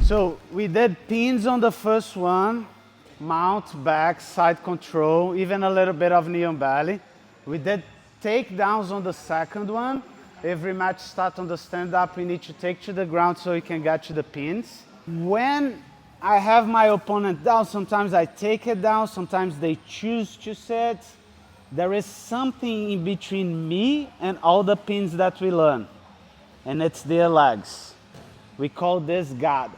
So we did pins on the first one, mount, back, side control, even a little bit of knee on belly. We did takedowns on the second one. Every match start on the stand-up, we need to take to the ground so we can get to the pins. When I have my opponent down, sometimes I take it down, sometimes they choose to sit. There is something in between me and all the pins that we learn, and it's their legs. We call this guard.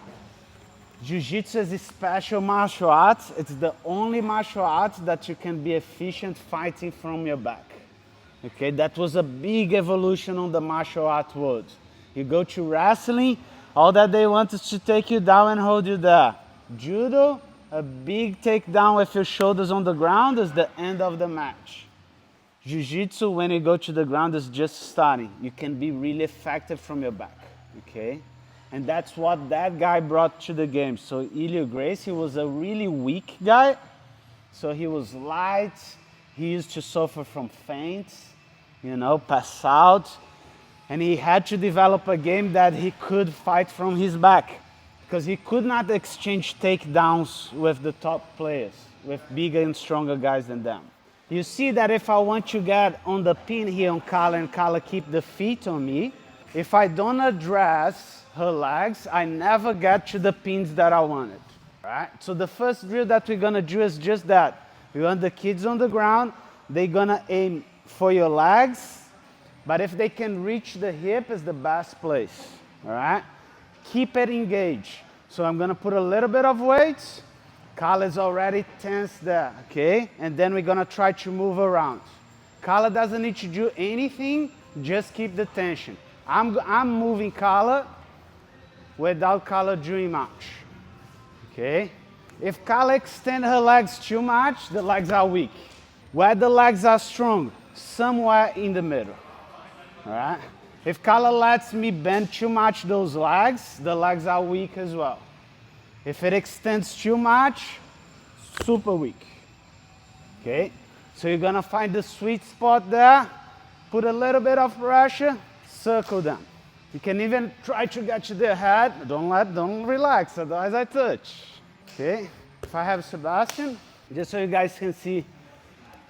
Jiu-Jitsu is a special martial art. It's the only martial art that you can be efficient fighting from your back. Okay, that was a big evolution on the martial art world. You go to wrestling, all that they want is to take you down and hold you there. Judo, a big takedown with your shoulders on the ground is the end of the match. Jiu-Jitsu, when you go to the ground, is just starting. You can be really effective from your back, okay? And that's what that guy brought to the game. So Helio Gracie, he was a really weak guy. So he was light. He used to suffer from feints, you know, pass out. And he had to develop a game that he could fight from his back, because he could not exchange takedowns with the top players, with bigger and stronger guys than them. You see that if I want to get on the pin here on Carla and Carla keep the feet on me, if I don't address her legs, I never get to the pins that I wanted, right? So the first drill that we're gonna do is just that. We want the kids on the ground, they're gonna aim for your legs, but if they can reach the hip is the best place, all right? Keep it engaged. So I'm gonna put a little bit of weight. Carla is already tense there, okay? And then we're gonna try to move around. Carla doesn't need to do anything, just keep the tension. I'm moving Carla without Carla doing much, okay? If Carla extends her legs too much, the legs are weak. Where the legs are strong, somewhere in the middle, all right? If Carla lets me bend too much those legs, the legs are weak as well. If it extends too much, super weak, okay? So you're gonna find the sweet spot there, put a little bit of pressure, circle them. You can even try to get to their head. Don't relax, otherwise I touch, okay? If I have Sebastian, just so you guys can see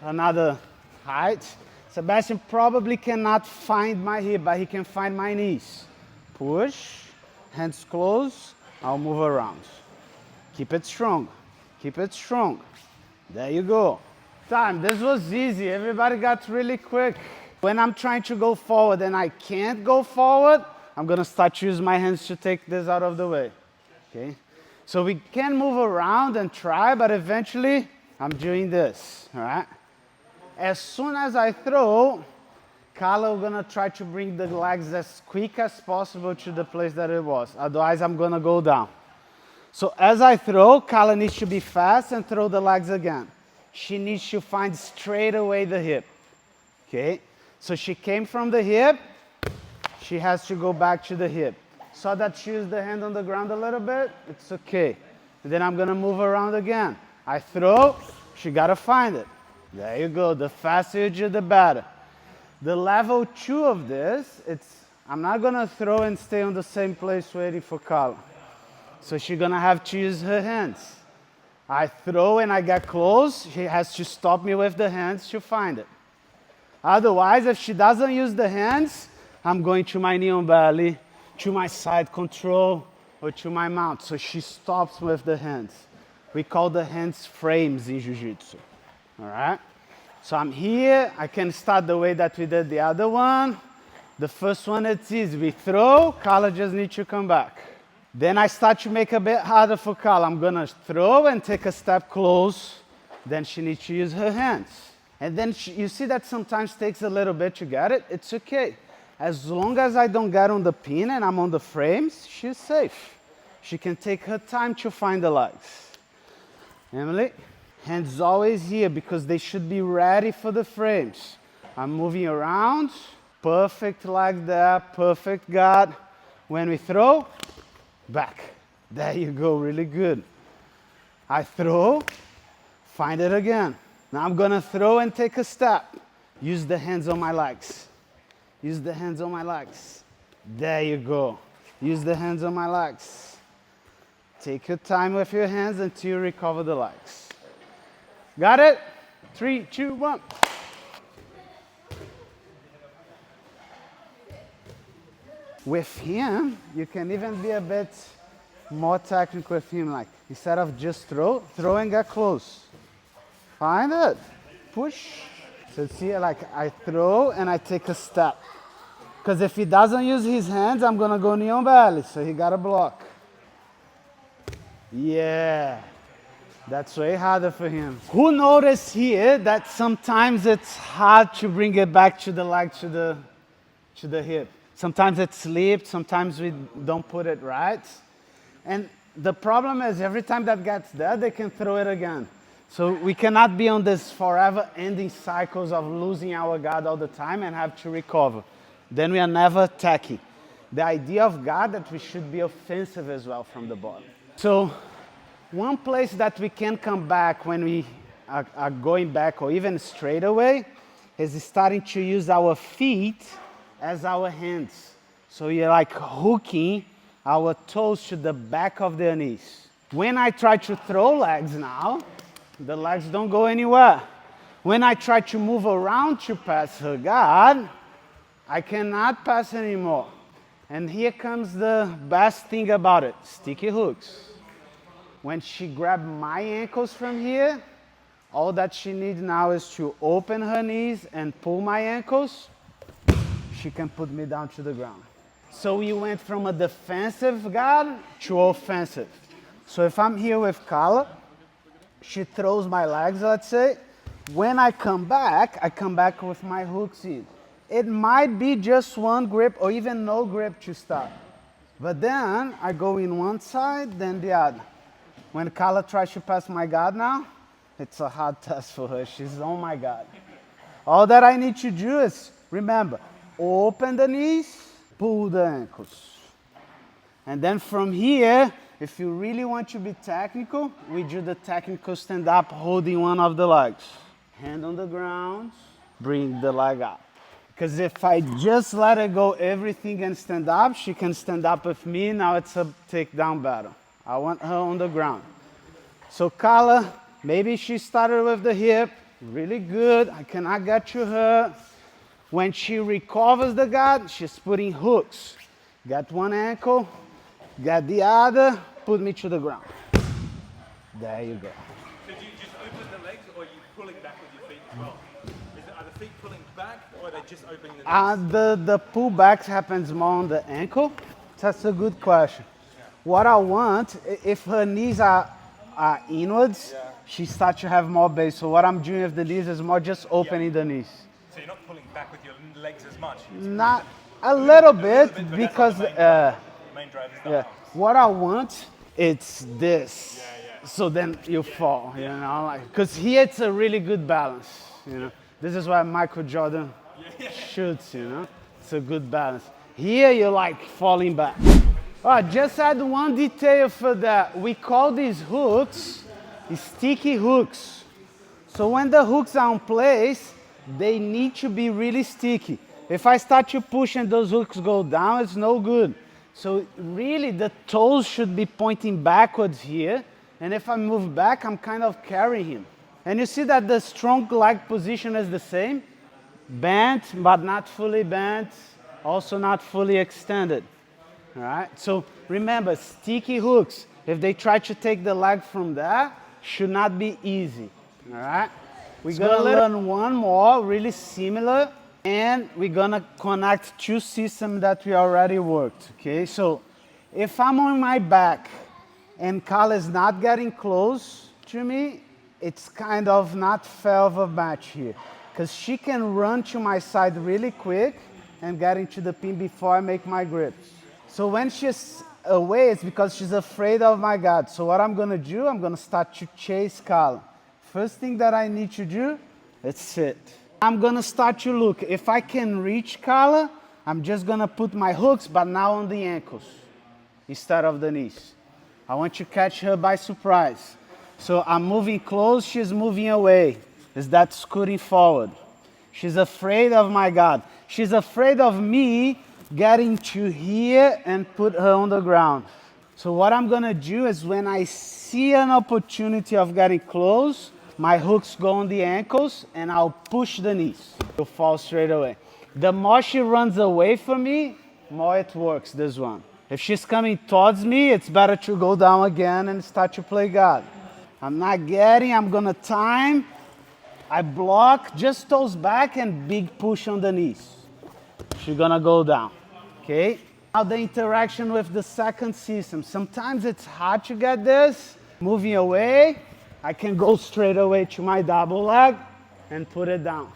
another height. Sebastian probably cannot find my hip, but he can find my knees. Push, hands close, I'll move around. Keep it strong, keep it strong. There you go. Time, this was easy, everybody got really quick. When I'm trying to go forward and I can't go forward, I'm gonna start to use my hands to take this out of the way, okay? So we can move around and try, but eventually I'm doing this, all right? As soon as I throw, Carla, we're gonna try to bring the legs as quick as possible to the place that it was. Otherwise, I'm gonna go down. So as I throw, Carla needs to be fast and throw the legs again. She needs to find straight away the hip, okay? So she came from the hip, she has to go back to the hip. So that she used the hand on the ground a little bit, it's okay. And then I'm gonna move around again. I throw, she gotta find it. There you go, the faster you do, the better. The level 2 of this, I'm not gonna throw and stay on the same place waiting for Carla. So she's gonna have to use her hands. I throw and I get close, she has to stop me with the hands to find it. Otherwise, if she doesn't use the hands, I'm going to my knee on belly, to my side control, or to my mount. So she stops with the hands. We call the hands frames in Jiu-Jitsu, all right? So I'm here, I can start the way that we did the other one. The first one, it's easy. We throw, Carla just needs to come back. Then I start to make it a bit harder for Carla. I'm gonna throw and take a step close. Then she needs to use her hands. And then you see that sometimes takes a little bit to get it. It's okay. As long as I don't get on the pin and I'm on the frames, she's safe. She can take her time to find the legs. Emily, hands always here because they should be ready for the frames. I'm moving around. Perfect leg there, perfect guard. When we throw, back. There you go, really good. I throw, find it again. Now I'm gonna throw and take a step. Use the hands on my legs. Use the hands on my legs. There you go. Use the hands on my legs. Take your time with your hands until you recover the legs. Got it? 3, 2, 1. With him, you can even be a bit more technical with him, like instead of just throw and get close. Find it, push. So see, like I throw and I take a step. Because if he doesn't use his hands, I'm gonna go knee on belly, so he gotta block. Yeah, that's way harder for him. Who noticed here that sometimes it's hard to bring it back to the leg, to the hip? Sometimes it slips, sometimes we don't put it right. And the problem is every time that gets there, they can throw it again. So we cannot be on this forever ending cycles of losing our guard all the time and have to recover. Then we are never attacking. The idea of guard that we should be offensive as well from the bottom. So one place that we can come back when we are going back or even straight away is starting to use our feet as our hands. So you're like hooking our toes to the back of their knees. When I try to throw legs now, the legs don't go anywhere. When I try to move around to pass her guard, I cannot pass anymore. And here comes the best thing about it, sticky hooks. When she grabs my ankles from here, all that she needs now is to open her knees and pull my ankles. She can put me down to the ground. So we went from a defensive guard to offensive. So if I'm here with Carla, she throws my legs, let's say. When I come back with my hooks in. It might be just one grip or even no grip to start. But then I go in one side, then the other. When Carla tries to pass my guard now, it's a hard test for her. She's on my guard. All that I need to do is, remember, open the knees, pull the ankles. And then from here, if you really want to be technical, we do the technical stand up holding one of the legs. Hand on the ground, bring the leg up. Because if I just let her go everything and stand up, she can stand up with me. Now it's a takedown battle. I want her on the ground. So Carla, maybe she started with the hip. Really good. I cannot get to her. When she recovers the guard, she's putting hooks. Got one ankle, got the other, put me to the ground. There you go. So do you just open the legs or are you pulling back with your feet as well? Are the feet pulling back or are they just opening the knees? The pull back happens more on the ankle. That's a good question. Yeah. What I want, if her knees are inwards, she starts to have more base. So what I'm doing with the knees is more just opening the knees. So you're not pulling back with your legs as much? Not a little bit because main drive is yeah. What I want, it's this. Yeah. So then you fall, you know, like because here it's a really good balance, you know. This is why Michael Jordan shoots, you know. It's a good balance. Here you're like falling back. All right, just add one detail for that. We call these hooks sticky hooks. So when the hooks are in place, they need to be really sticky. If I start to push and those hooks go down, it's no good. So really the toes should be pointing backwards here. And if I move back, I'm kind of carrying him. And you see that the strong leg position is the same. Bent, but not fully bent. Also not fully extended. All right, so remember, sticky hooks, if they try to take the leg from there, should not be easy. All right, we're gonna learn one more, really similar, and we're gonna connect two systems that we already worked, okay? So if I'm on my back and Carla is not getting close to me, it's kind of not fair of a match here, because she can run to my side really quick and get into the pin before I make my grips. So when she's away, it's because she's afraid of my guard. So what I'm gonna do, I'm gonna start to chase Carla. First thing that I need to do is sit. I'm gonna start to look. If I can reach Carla, I'm just gonna put my hooks, but now on the ankles instead of the knees. I want to catch her by surprise. So I'm moving close, she's moving away. Is that scooting forward? She's afraid of my guard. She's afraid of me getting to here and put her on the ground. So what I'm gonna do is when I see an opportunity of getting close, my hooks go on the ankles and I'll push the knees. You'll fall straight away. The more she runs away from me, more it works, this one. If she's coming towards me, it's better to go down again and start to play guard. I'm not getting, I'm gonna time. I block, just toes back and big push on the knees. She's gonna go down, okay? Now the interaction with the second system. Sometimes it's hard to get this. Moving away, I can go straight away to my double leg and put it down.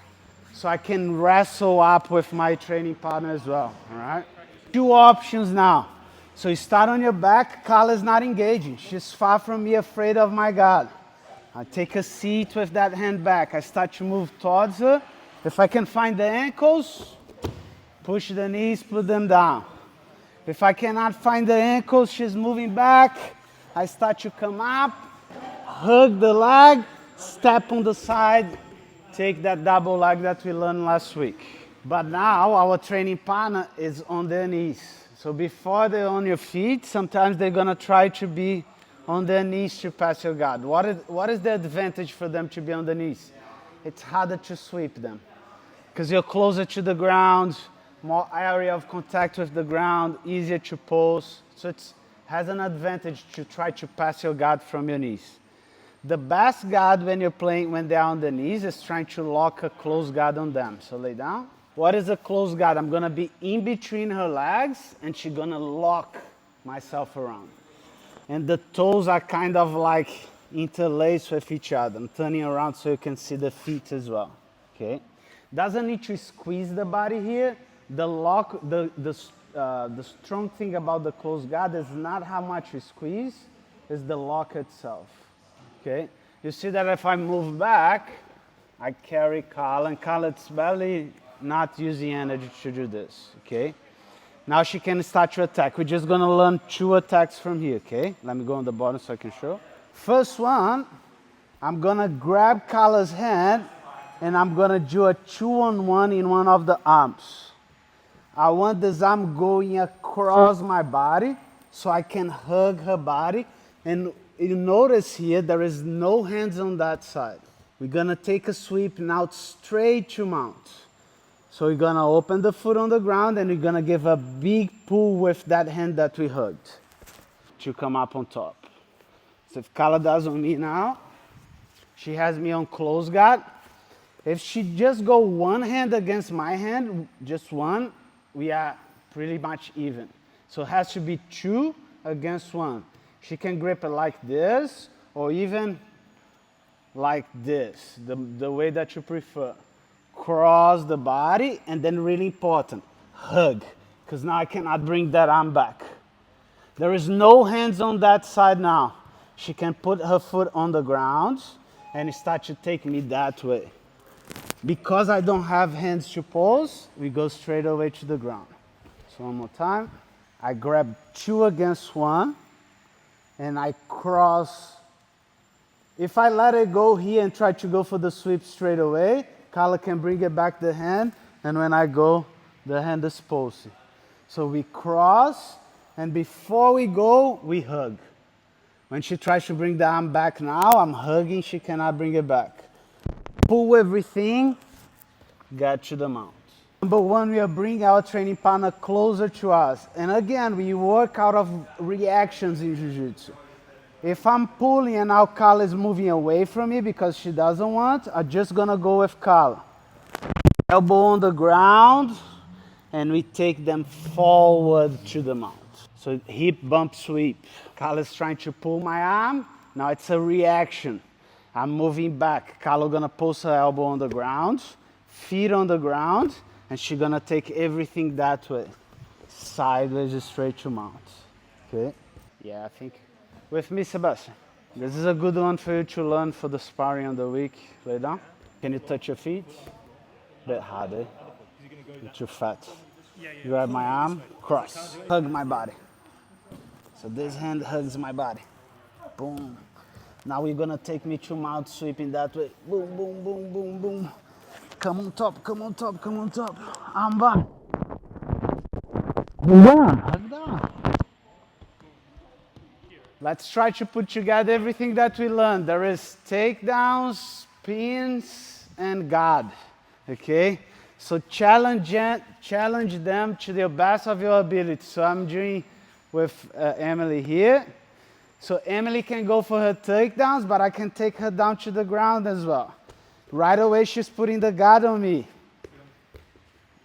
So I can wrestle up with my training partner as well, all right? 2 options now. So you start on your back, Carla's not engaging. She's far from me, afraid of my guard. I take a seat with that hand back. I start to move towards her. If I can find the ankles, push the knees, put them down. If I cannot find the ankles, she's moving back. I start to come up, hug the leg, step on the side, take that double leg that we learned last week. But now our training partner is on their knees. So before they're on your feet, sometimes they're gonna try to be on their knees to pass your guard. What is the advantage for them to be on the knees? It's harder to sweep them because you're closer to the ground, more area of contact with the ground, easier to pose. So it has an advantage to try to pass your guard from your knees. The best guard when you're playing, when they're on the knees, is trying to lock a close guard on them. So lay down. What is a close guard? I'm gonna be in between her legs and she's gonna lock myself around. And the toes are kind of like interlaced with each other. I'm turning around so you can see the feet as well, okay? Doesn't need to squeeze the body here. The lock, the strong thing about the close guard is not how much you squeeze, it's the lock itself, okay? You see that if I move back, I carry Carla, and Carla's barely not using energy to do this, okay? Now she can start to attack. We're just gonna learn 2 attacks from here, okay? Let me go on the bottom so I can show. First one, I'm gonna grab Carla's hand and I'm gonna do a 2-on-1 in one of the arms. I want this arm going across my body so I can hug her body. And you notice here, there is no hands on that side. We're gonna take a sweep now straight to mount. So we're gonna open the foot on the ground and we're gonna give a big pull with that hand that we hugged to come up on top. So if Carla does on me now, she has me on close guard. If she just go one hand against my hand, just one, we are pretty much even. So it has to be 2 against 1. She can grip it like this or even like this, the way that you prefer. Cross the body, and then really important, hug, because now I cannot bring that arm back. There is no hands on that side now. She can put her foot on the ground and start to take me that way. Because I don't have hands to pose, we go straight away to the ground. So one more time. I grab 2 against 1 and I cross. If I let it go here and try to go for the sweep straight away, Carla can bring it back the hand, and when I go, the hand is posted. So we cross, and before we go, we hug. When she tries to bring the arm back now, I'm hugging, she cannot bring it back. Pull everything, get to the mount. Number 1, we are bringing our training partner closer to us. And again, we work out of reactions in Jiu Jitsu. If I'm pulling and now Carla is moving away from me because she doesn't want, I'm just gonna go with Carla. Elbow on the ground, and we take them forward to the mount. So hip bump sweep. Carla's trying to pull my arm. Now it's a reaction. I'm moving back. Carla gonna post her elbow on the ground, feet on the ground, and she's gonna take everything that way. Sideways straight to mount. Okay? Yeah, I think. With me, Sebastian. This is a good one for you to learn for the sparring on the week. Lay down. Can you touch your feet? Bit hard, eh? You're too fat. Grab my arm, cross. Hug my body. So this hand hugs my body. Boom. Now we're gonna take me to mount sweeping that way. Boom, boom, boom, boom, boom. Come on top, come on top, come on top. Arm back. Hug down, hug down. Let's try to put together everything that we learned. There is takedowns, pins, and guard. Okay? So challenge them to the best of your ability. So I'm doing with Emily here. So Emily can go for her takedowns, but I can take her down to the ground as well. Right away, she's putting the guard on me.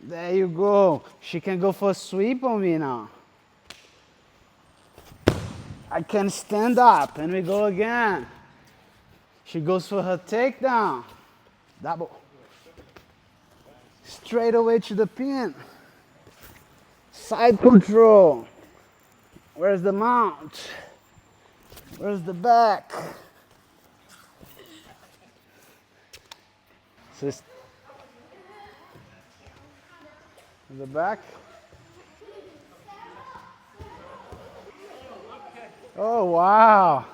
There you go. She can go for a sweep on me now. I can stand up, and we go again. She goes for her takedown. Double. Straight away to the pin. Side control. Where's the mount? Where's the back? So it's the back. Oh, wow.